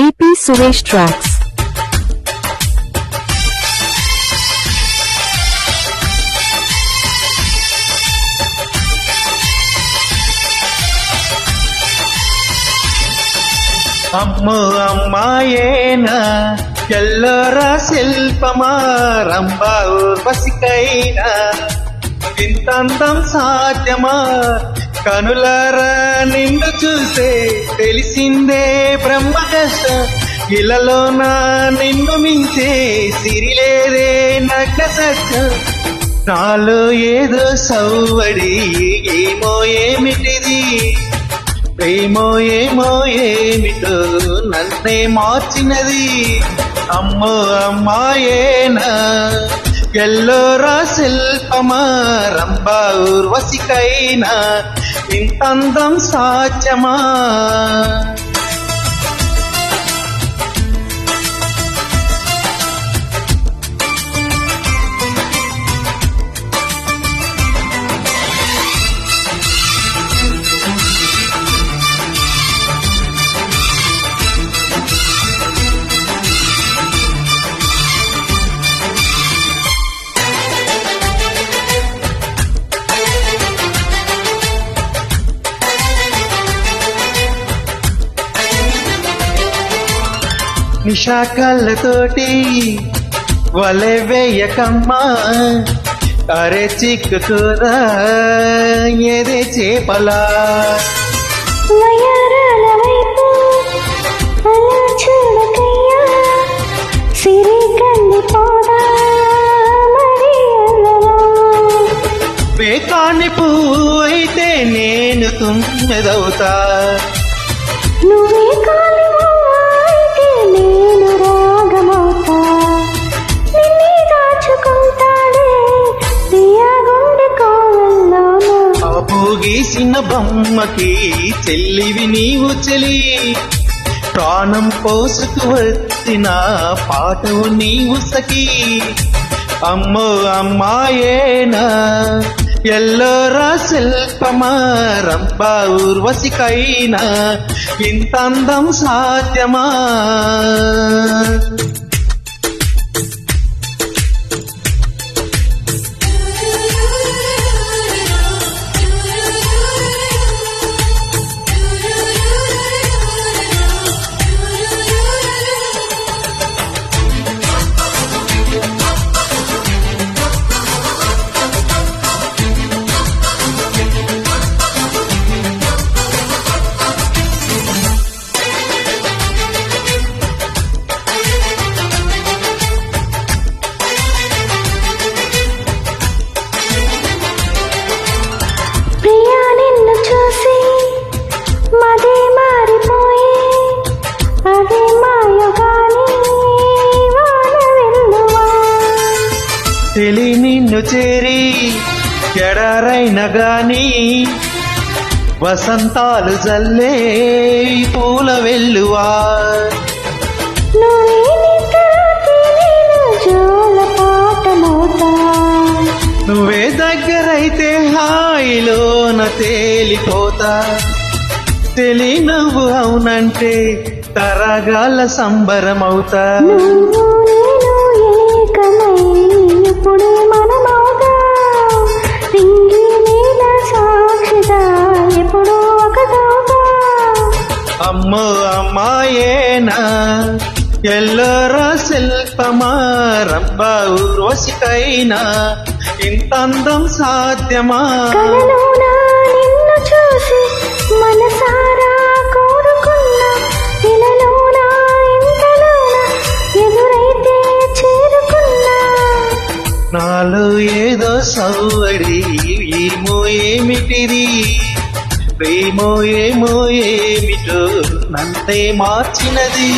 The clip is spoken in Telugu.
AP Suresh Tracks. అమ్మో అమ్మాయేనా ఎల్లరా శిల్పమా రంభా ఊర్వశికైనా ఇంతందం సాధ్యమా కనులారా నిన్ను చూసే తెలిసిందే బ్రహ్మ కష్టం ఇళ్ళలోన నిన్ను మించే సిరిలేదే నగ్న సత్యం నాలో ఏదో సౌవడి ఏమో ఏమిటిది ఏమో ఏమో ఏమిటో నన్నే మార్చినది అమ్మో అమ్మాయేనా ఎల్లోరా శిల్పమా రంభా ఊర్వశికైనా ఇంతందం సాధ్యమా నిషాకళ్ళతోటి వలె వేయకమ్మా అరే చిక్కుకురా ఏదే చేపలా వయారాల వైపు అలా చూడకయ్యా సిరి కందిపోదా మరి అల్లరా వేకాని పువ్వు అయితే నేను తుమ్మెదవుతా నువ్వే కాలి అయితే నేను రాగమవుతా నిన్నే దాచుకుంటాడే ప్రియా గుండె కోవెల్లోనూ ఆ పూగీసిన బొమ్మకి చెల్లివి నీవు చెలి ప్రాణం పోసుకు వచ్చిన పాటవు నీవు సఖీ అమ్మో అమ్మాయేనా ఎల్లోరా శిల్పమా రంభా ఊర్వశికైనా ఇంతందం సాధ్యమా ప్రియా నిన్ను చూసి మదే మారిపోయి అదే మాయగాని వాన వెల్లువా తెలి నిన్ను చేరి ఎడారైన గాని వసంతాలు జల్లే పూల వెల్లువా నువ్వే నిద్రకి నేను జోల పాటమవుతా నువ్వే దగ్గరైతే హాయిలోన తేలిపోతా తెలి నవ్వు అవునంటే తరగాల సంబరమవుతా నువ్వు నేను ఏకమై ఇప్పుడే మనమవుతా రింగి నీల సాక్షిగా ఎప్పుడూ ఒకటవుతా అమ్మో అమ్మాయేనా ఎల్లోరా శిల్పమా రంభా ఊర్వశికైనా ఇంతందం సాధ్యమా కలలోన నిన్ను చూసి మనసారా కోరుకున్నా ఇలలోన ఇంతలోన ఎదురైతే చేరుకున్నా నాలో ఏదో సవ్వడి ఏమో ఏమిటిది ప్రేమో ఏమో ఏమిటో నన్నే మార్చినది